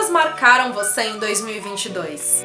leituras marcaram você em 2022?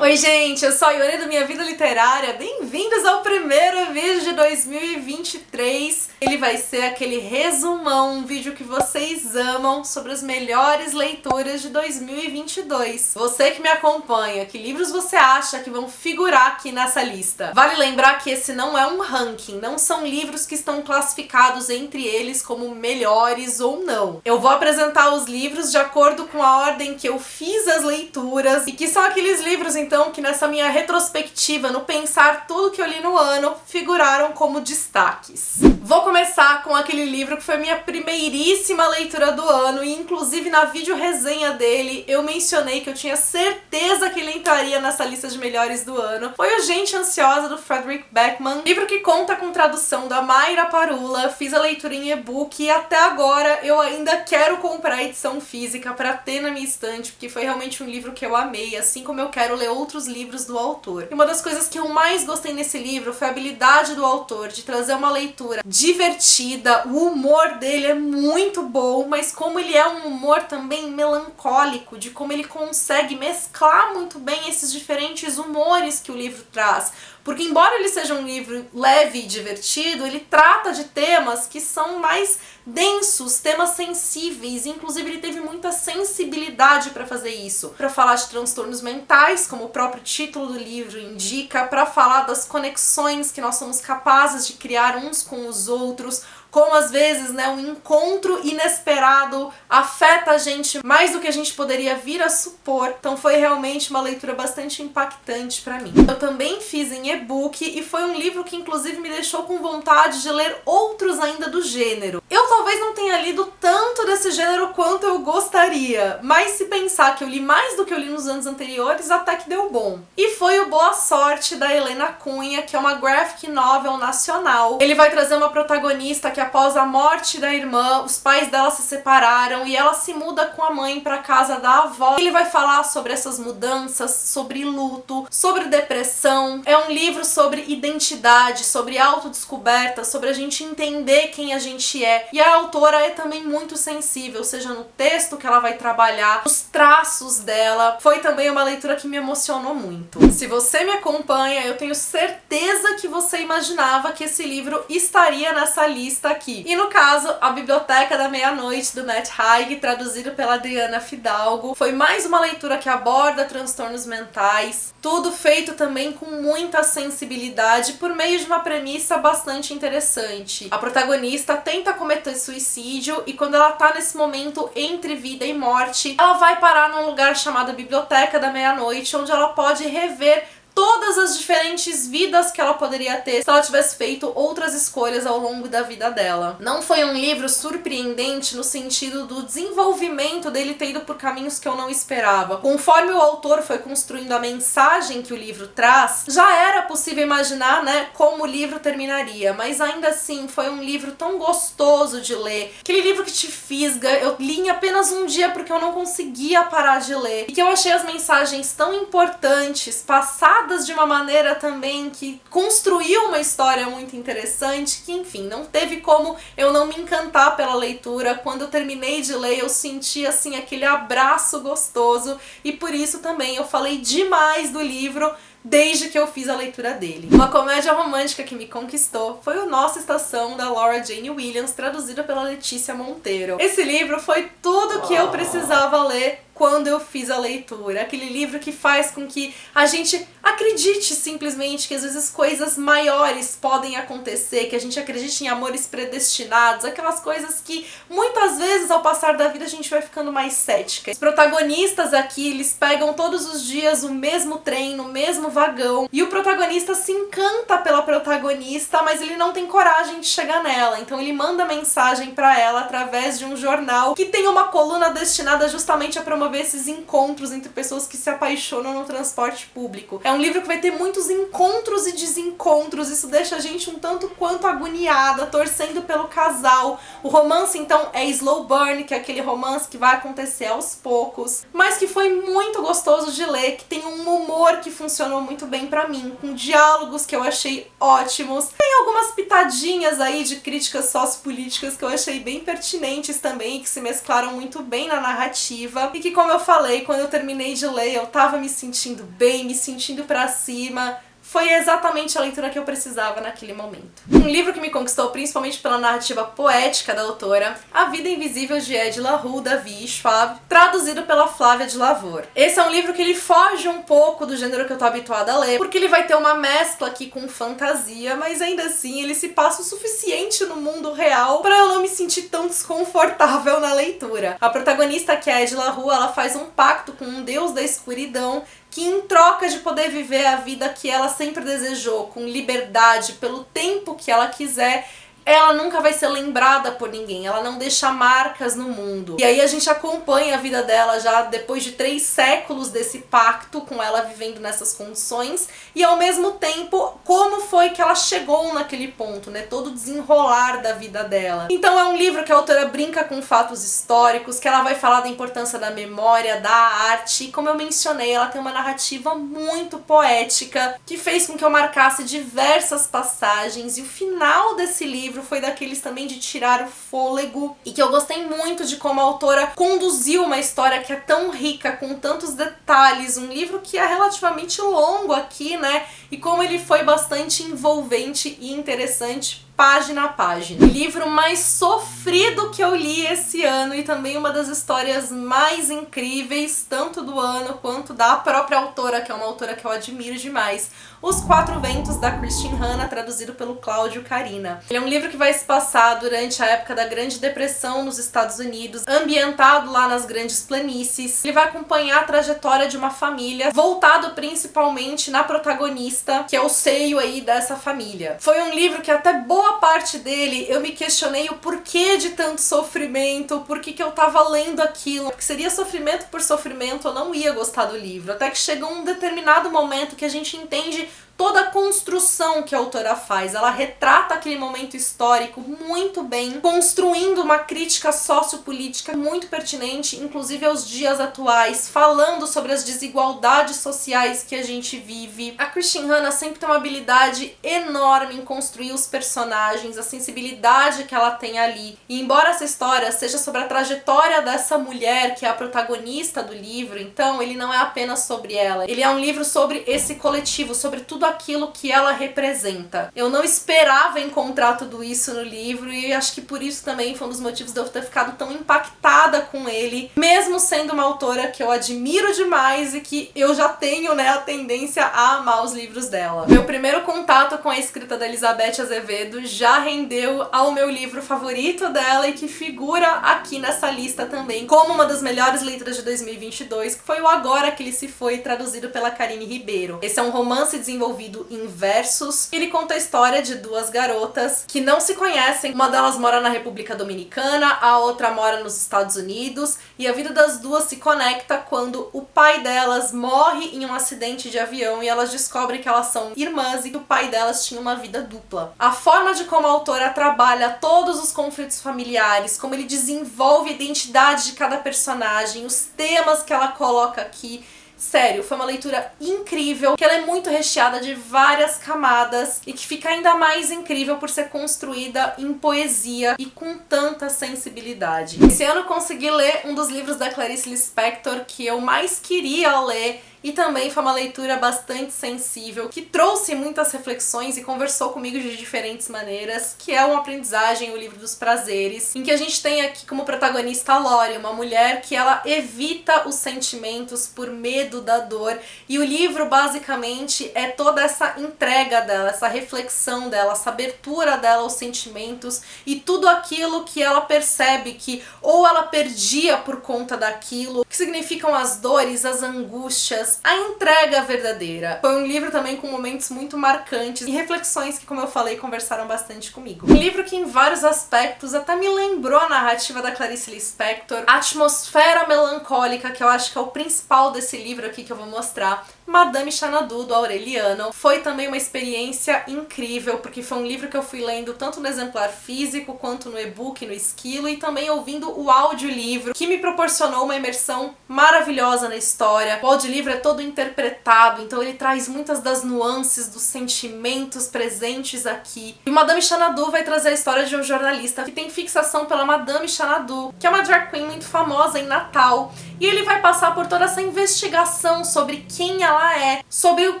Oi gente, eu sou a Ione do Minha Vida Literária, bem-vindos ao primeiro vídeo de 2023. Ele vai ser aquele resumão, um vídeo que vocês amam sobre as melhores leituras de 2022. Você que me acompanha, que livros você acha que vão figurar aqui nessa lista? Vale lembrar que esse não é um ranking, não são livros que estão classificados entre eles como melhores ou não. Eu vou apresentar os livros de acordo com a ordem que eu fiz as leituras e que são aqueles livros então que nessa minha retrospectiva, no pensar tudo que eu li no ano, figuraram como destaques. Vou começar com aquele livro que foi minha primeiríssima leitura do ano e inclusive na vídeo resenha dele eu mencionei que eu tinha certeza que ele entraria nessa lista de melhores do ano. Foi o Gente Ansiosa, do Frederick Backman, livro que conta com tradução da Mayra Parula. Fiz a leitura em e-book e até agora eu ainda quero comprar a edição física para ter na minha estante, porque foi realmente um livro que eu amei, assim como eu quero ler outros livros do autor. E uma das coisas que eu mais gostei nesse livro foi a habilidade do autor de trazer uma leitura divertida. O humor dele é muito bom, mas como ele é um humor também melancólico, de como ele consegue mesclar muito bem esses diferentes humores que o livro traz. Porque embora ele seja um livro leve e divertido, ele trata de temas que são mais densos, temas sensíveis, inclusive ele teve muita sensibilidade para fazer isso. Para falar de transtornos mentais, como o próprio título do livro indica, para falar das conexões que nós somos capazes de criar uns com os outros, como às vezes, um encontro inesperado afeta a gente mais do que a gente poderia vir a supor. Então foi realmente uma leitura bastante impactante para mim. Eu também fiz em e-book e foi um livro que inclusive me deixou com vontade de ler outros ainda do gênero. Eu talvez não tenha lido tanto desse gênero quanto eu gostaria, mas se pensar que eu li mais do que eu li nos anos anteriores, até que deu bom. E foi o Boa Sorte, da Helena Cunha, que é uma graphic novel nacional. Ele vai trazer uma protagonista que após a morte da irmã, os pais dela se separaram e ela se muda com a mãe para casa da avó. Ele vai falar sobre essas mudanças, sobre luto, sobre depressão. É um livro sobre identidade, sobre autodescoberta, sobre a gente entender quem a gente é. E a autora é também muito sensível, seja no texto que ela vai trabalhar, nos traços dela. Foi também uma leitura que me emocionou muito. Se você me acompanha, eu tenho certeza que você imaginava que esse livro estaria nessa lista aqui. E no caso, A Biblioteca da Meia-Noite, do Matt Haig, traduzido pela Adriana Fidalgo. Foi mais uma leitura que aborda transtornos mentais, tudo feito também com muita sensibilidade por meio de uma premissa bastante interessante. A protagonista tenta cometer suicídio e quando ela tá nesse momento entre vida e morte, ela vai parar num lugar chamado Biblioteca da Meia-Noite, onde ela pode rever todas as diferentes vidas que ela poderia ter se ela tivesse feito outras escolhas ao longo da vida dela. Não foi um livro surpreendente no sentido do desenvolvimento dele ter ido por caminhos que eu não esperava. Conforme o autor foi construindo a mensagem que o livro traz, já era possível imaginar, como o livro terminaria, mas ainda assim foi um livro tão gostoso de ler. Aquele livro que te fisga. Eu li em apenas um dia porque eu não conseguia parar de ler. E que eu achei as mensagens tão importantes, passadas de uma maneira também que construiu uma história muito interessante, que enfim, não teve como eu não me encantar pela leitura. Quando eu terminei de ler, eu senti assim aquele abraço gostoso e por isso também eu falei demais do livro desde que eu fiz a leitura dele. Uma comédia romântica que me conquistou foi o Nossa Estação, da Laura Jane Williams, traduzida pela Letícia Monteiro. Esse livro foi tudo que eu precisava ler quando eu fiz a leitura. Aquele livro que faz com que a gente acredite simplesmente que às vezes coisas maiores podem acontecer, que a gente acredite em amores predestinados, aquelas coisas que muitas vezes ao passar da vida a gente vai ficando mais cética. Os protagonistas aqui, eles pegam todos os dias o mesmo trem, no mesmo vagão, e o protagonista se encanta pela protagonista, mas ele não tem coragem de chegar nela, então ele manda mensagem pra ela através de um jornal que tem uma coluna destinada justamente a promover desenvolver esses encontros entre pessoas que se apaixonam no transporte público. É um livro que vai ter muitos encontros e desencontros, isso deixa a gente um tanto quanto agoniada, torcendo pelo casal. O romance, então, é slow burn, que é aquele romance que vai acontecer aos poucos, mas que foi muito gostoso de ler, que tem um humor que funcionou muito bem pra mim, com diálogos que eu achei ótimos. Tem algumas pitadinhas aí de críticas sociopolíticas que eu achei bem pertinentes também, que se mesclaram muito bem na narrativa, e que, como eu falei, quando eu terminei de ler, eu tava me sentindo bem, me sentindo pra cima. Foi exatamente a leitura que eu precisava naquele momento. Um livro que me conquistou principalmente pela narrativa poética da autora, A Vida Invisível de Ed La Rue, da Vi Schwab, traduzido pela Flávia de Lavor. Esse é um livro que ele foge um pouco do gênero que eu tô habituada a ler, porque ele vai ter uma mescla aqui com fantasia, mas ainda assim ele se passa o suficiente no mundo real pra eu não me sentir tão desconfortável na leitura. A protagonista, que é Ed La Rue, ela faz um pacto com um deus da escuridão que, em troca de poder viver a vida que ela sempre desejou, com liberdade, pelo tempo que ela quiser, ela nunca vai ser lembrada por ninguém, ela não deixa marcas no mundo. E aí a gente acompanha a vida dela já depois de 3 séculos desse pacto, com ela vivendo nessas condições, e ao mesmo tempo, como foi que ela chegou naquele ponto, né? Todo o desenrolar da vida dela. Então é um livro que a autora brinca com fatos históricos, que ela vai falar da importância da memória, da arte, e como eu mencionei, ela tem uma narrativa muito poética, que fez com que eu marcasse diversas passagens, e o final desse livro foi daqueles também de tirar o fôlego, e que eu gostei muito de como a autora conduziu uma história que é tão rica, com tantos detalhes, um livro que é relativamente longo aqui, né, e como ele foi bastante envolvente e interessante página a página. O livro mais sofrido que eu li esse ano, e também uma das histórias mais incríveis, tanto do ano quanto da própria autora, que é uma autora que eu admiro demais. Os Quatro Ventos, da Christine Hanna, traduzido pelo Cláudio Carina. Ele é um livro que vai se passar durante a época da Grande Depressão nos Estados Unidos, ambientado lá nas grandes planícies. Ele vai acompanhar a trajetória de uma família, voltado principalmente na protagonista, que é o seio aí dessa família. Foi um livro que até boa parte dele eu me questionei o porquê de tanto sofrimento, por que eu tava lendo aquilo, porque seria sofrimento por sofrimento, eu não ia gostar do livro, até que chega um determinado momento que a gente entende toda a construção que a autora faz. Ela retrata aquele momento histórico muito bem, construindo uma crítica sociopolítica muito pertinente, inclusive aos dias atuais, falando sobre as desigualdades sociais que a gente vive. A Christine Hanna sempre tem uma habilidade enorme em construir os personagens, a sensibilidade que ela tem ali. E embora essa história seja sobre a trajetória dessa mulher, que é a protagonista do livro, então ele não é apenas sobre ela. Ele é um livro sobre esse coletivo, sobre tudo aquilo que ela representa. Eu não esperava encontrar tudo isso no livro, e acho que por isso também foi um dos motivos de eu ter ficado tão impactada com ele, mesmo sendo uma autora que eu admiro demais e que eu já tenho, né, a tendência a amar os livros dela. Meu primeiro contato com a escrita da Elizabeth Azevedo já rendeu ao meu livro favorito dela, e que figura aqui nessa lista também como uma das melhores leituras de 2022, que foi o Agora que Ele Se Foi, traduzido pela Karine Ribeiro. Esse é um romance desenvolvido em versos. Ele conta a história de 2 garotas que não se conhecem. Uma delas mora na República Dominicana, a outra mora nos Estados Unidos, e a vida das duas se conecta quando o pai delas morre em um acidente de avião, e elas descobrem que elas são irmãs e que o pai delas tinha uma vida dupla. A forma de como a autora trabalha todos os conflitos familiares, como ele desenvolve a identidade de cada personagem, os temas que ela coloca aqui, sério, foi uma leitura incrível, que ela é muito recheada de várias camadas, e que fica ainda mais incrível por ser construída em poesia e com tanta sensibilidade. Esse ano eu consegui ler um dos livros da Clarice Lispector que eu mais queria ler, e também foi uma leitura bastante sensível, que trouxe muitas reflexões e conversou comigo de diferentes maneiras, que é uma aprendizagem, o Livro dos Prazeres, em que a gente tem aqui como protagonista a Lori, uma mulher que ela evita os sentimentos por medo da dor, e o livro basicamente é toda essa entrega dela, essa reflexão dela, essa abertura dela aos sentimentos e tudo aquilo que ela percebe que ou ela perdia por conta daquilo, que significam as dores, as angústias, apenas a entrega verdadeira. Foi um livro também com momentos muito marcantes e reflexões que, como eu falei, conversaram bastante comigo. Um livro que em vários aspectos até me lembrou a narrativa da Clarice Lispector, a atmosfera melancólica, que eu acho que é o principal desse livro aqui que eu vou mostrar, Madame Xanadu, do Aureliano. Foi também uma experiência incrível, porque foi um livro que eu fui lendo tanto no exemplar físico, quanto no e-book, no Esquilo, e também ouvindo o audiolivro, que me proporcionou uma imersão maravilhosa na história. O audiolivro é todo interpretado, então ele traz muitas das nuances, dos sentimentos presentes aqui. E Madame Xanadu vai trazer a história de um jornalista que tem fixação pela Madame Xanadu, que é uma drag queen muito famosa em Natal, e ele vai passar por toda essa investigação sobre quem ela é, sobre o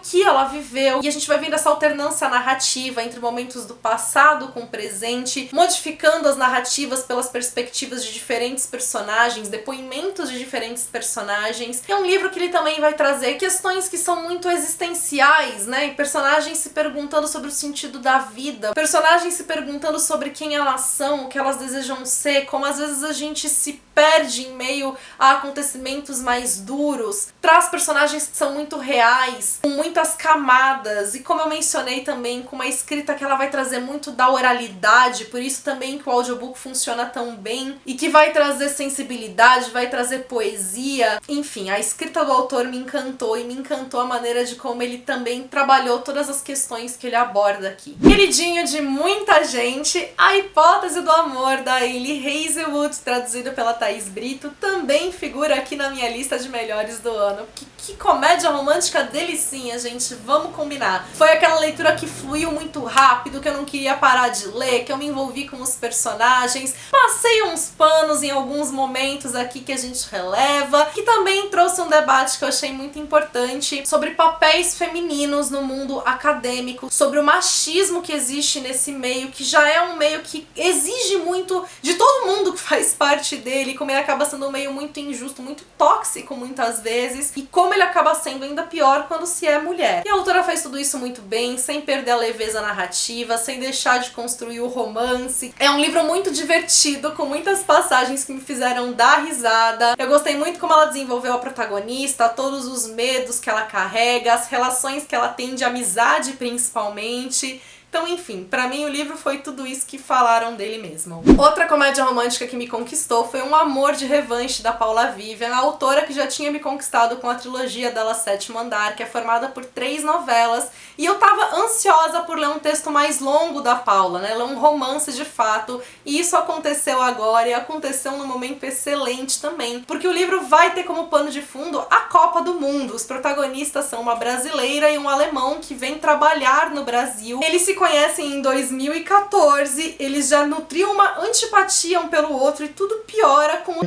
que ela viveu, e a gente vai vendo essa alternância narrativa entre momentos do passado com o presente, modificando as narrativas pelas perspectivas de diferentes personagens, depoimentos de diferentes personagens. É um livro que ele também vai trazer questões que são muito existenciais, né? E personagens se perguntando sobre o sentido da vida, personagens se perguntando sobre quem elas são, o que elas desejam ser, como às vezes a gente se perde em meio a acontecimentos mais duros. Traz personagens que são muito reais, com muitas camadas, e como eu mencionei também, com uma escrita que ela vai trazer muito da oralidade, por isso também que o audiobook funciona tão bem, e que vai trazer sensibilidade, vai trazer poesia. Enfim, a escrita do autor me encantou, e me encantou a maneira de como ele também trabalhou todas as questões que ele aborda aqui. Queridinho de muita gente, A Hipótese do Amor, da Hailey Hazelwood, traduzido pela Thaís Brito, também figura aqui na minha lista de melhores do ano. Que comédia romântica delicinha, gente, vamos combinar. Foi aquela leitura que fluiu muito rápido, que eu não queria parar de ler, que eu me envolvi com os personagens, passei uns panos em alguns momentos aqui que a gente releva, que também trouxe um debate que eu achei muito importante sobre papéis femininos no mundo acadêmico, sobre o machismo que existe nesse meio, que já é um meio que exige muito de todo mundo que faz parte dele, como ele acaba sendo um meio muito injusto, muito tóxico muitas vezes, e como ele acaba sendo ainda pior quando se é mulher. E a autora faz tudo isso muito bem, sem perder a leveza narrativa, sem deixar de construir o romance. É um livro muito divertido, com muitas passagens que me fizeram dar risada. Eu gostei muito como ela desenvolveu a protagonista, todos os medos que ela carrega, as relações que ela tem de amizade principalmente. Então, enfim, pra mim o livro foi tudo isso que falaram dele mesmo. Outra comédia romântica que me conquistou foi Um Amor de Revanche, da Paula Vivian, a autora que já tinha me conquistado com a trilogia dela Sétimo Andar, que é formada por 3 novelas, e eu tava ansiosa por ler um texto mais longo da Paula, né? Ler um romance de fato, e isso aconteceu agora, e aconteceu num momento excelente também, porque o livro vai ter como pano de fundo a Copa do Mundo. Os protagonistas são uma brasileira e um alemão que vem trabalhar no Brasil. Eles se conhecem em 2014, eles já nutriam uma antipatia um pelo outro e tudo piora com o...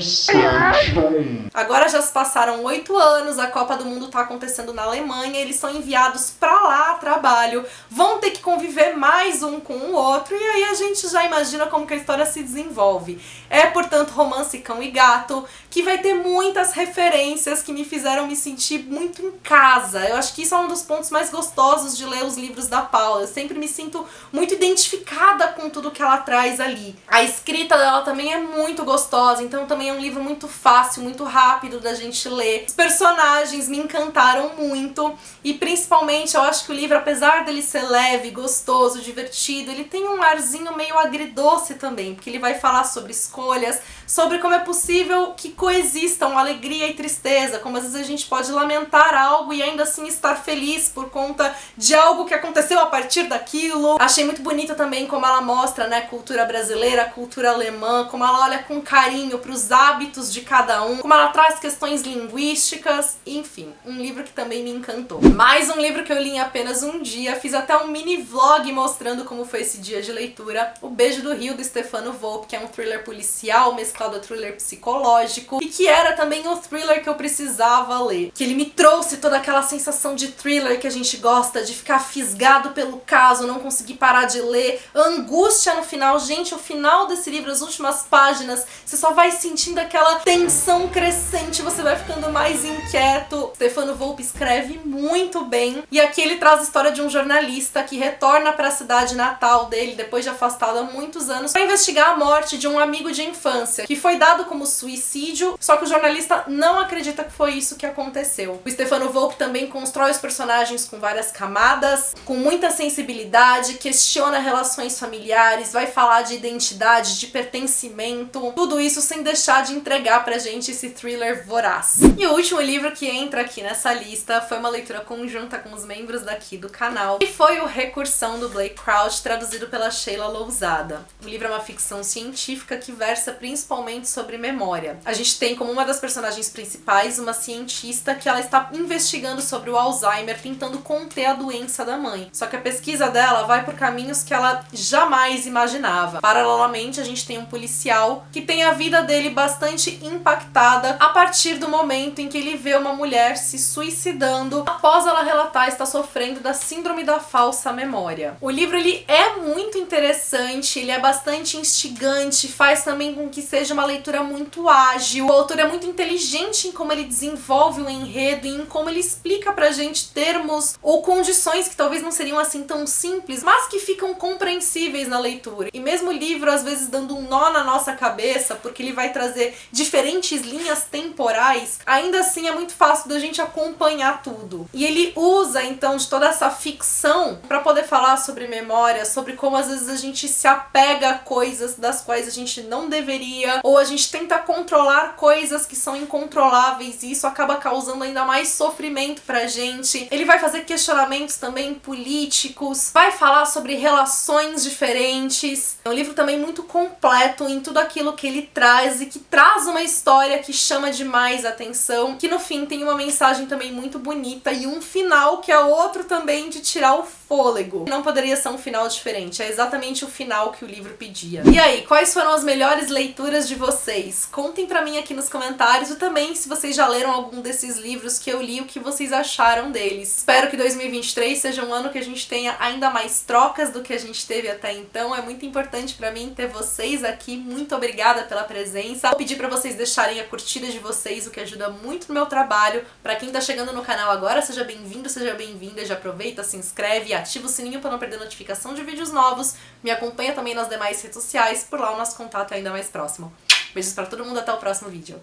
Agora já se passaram 8 anos, a Copa do Mundo tá acontecendo na Alemanha, eles são enviados pra lá a trabalho, vão ter que conviver mais um com o outro, e aí a gente já imagina como que a história se desenvolve. É, portanto, romance cão e gato, que vai ter muitas referências que me fizeram me sentir muito em casa. Eu acho que isso é um dos pontos mais gostosos de ler os livros da Paula. Eu sempre me sinto muito identificada com tudo que ela traz ali. A escrita dela também é muito gostosa, então também é um livro muito fácil, muito rápido da gente ler. Os personagens me encantaram muito, e principalmente eu acho que o livro, apesar dele ser leve, gostoso, divertido, ele tem um arzinho meio agridoce também, porque ele vai falar sobre escolhas, sobre como é possível que coexistam alegria e tristeza, como às vezes a gente pode lamentar algo e ainda assim estar feliz por conta de algo que aconteceu a partir daquilo. Achei muito bonita também como ela mostra, né, cultura brasileira, cultura alemã, como ela olha com carinho para os hábitos de cada um, como ela traz questões linguísticas, enfim, um livro que também me encantou. Mais um livro que eu li em apenas um dia, fiz até um mini vlog mostrando como foi esse dia de leitura, O Beijo do Rio, do Stefano Volpe, que é um thriller policial mesclado a thriller psicológico, e que era também o thriller que eu precisava ler, que ele me trouxe toda aquela sensação de thriller que a gente gosta, de ficar fisgado pelo caso, não não conseguir parar de ler, a angústia no final. Gente, o final desse livro, as últimas páginas, você só vai sentindo aquela tensão crescente, você vai ficando mais inquieto. Stefano Volpe escreve muito bem, e aqui ele traz a história de um jornalista que retorna para a cidade natal dele, depois de afastado há muitos anos, para investigar a morte de um amigo de infância, que foi dado como suicídio, só que o jornalista não acredita que foi isso que aconteceu. O Stefano Volpe também constrói os personagens com várias camadas, com muita sensibilidade, questiona relações familiares, vai falar de identidade, de pertencimento, tudo isso sem deixar de entregar pra gente esse thriller voraz. E o último livro que entra aqui nessa lista foi uma leitura conjunta com os membros daqui do canal, e foi o Recursão, do Blake Crouch, traduzido pela Sheila Lousada. O livro é uma ficção científica que versa principalmente sobre memória. A gente tem como uma das personagens principais uma cientista que ela está investigando sobre o Alzheimer, tentando conter a doença da mãe. Só que a pesquisa dela vai por caminhos que ela jamais imaginava. Paralelamente, a gente tem um policial que tem a vida dele bastante impactada a partir do momento em que ele vê uma mulher se suicidando após ela relatar estar sofrendo da síndrome da falsa memória. O livro ele é muito interessante, ele é bastante instigante, faz também com que seja uma leitura muito ágil. O autor é muito inteligente em como ele desenvolve o enredo e em como ele explica pra gente termos ou condições que talvez não seriam assim tão simples, mas que ficam compreensíveis na leitura. E mesmo o livro às vezes dando um nó na nossa cabeça, porque ele vai trazer diferentes linhas temporais, ainda assim é muito fácil da gente acompanhar tudo. E ele usa então de toda essa ficção pra poder falar sobre memória, sobre como às vezes a gente se apega a coisas das quais a gente não deveria, ou a gente tenta controlar coisas que são incontroláveis e isso acaba causando ainda mais sofrimento pra gente. Ele vai fazer questionamentos também políticos, vai falar sobre relações diferentes. É um livro também muito completo em tudo aquilo que ele traz e que traz uma história que chama demais a atenção, que no fim tem uma mensagem também muito bonita e um final que é outro também de tirar o fôlego. Não poderia ser um final diferente, é exatamente o final que o livro pedia. E aí, quais foram as melhores leituras de vocês? Contem pra mim aqui nos comentários e também se vocês já leram algum desses livros que eu li, o que vocês acharam deles. Espero que 2023 seja um ano que a gente tenha ainda mais trocas do que a gente teve até então. É muito importante pra mim ter vocês aqui. Muito obrigada pela presença. Vou pedir pra vocês deixarem a curtida de vocês, o que ajuda muito no meu trabalho. Pra quem tá chegando no canal agora, seja bem-vindo, seja bem-vinda. Já aproveita, se inscreve e ativa o sininho pra não perder notificação de vídeos novos. Me acompanha também nas demais redes sociais, por lá o nosso contato é ainda mais próximo. Beijos pra todo mundo, até o próximo vídeo.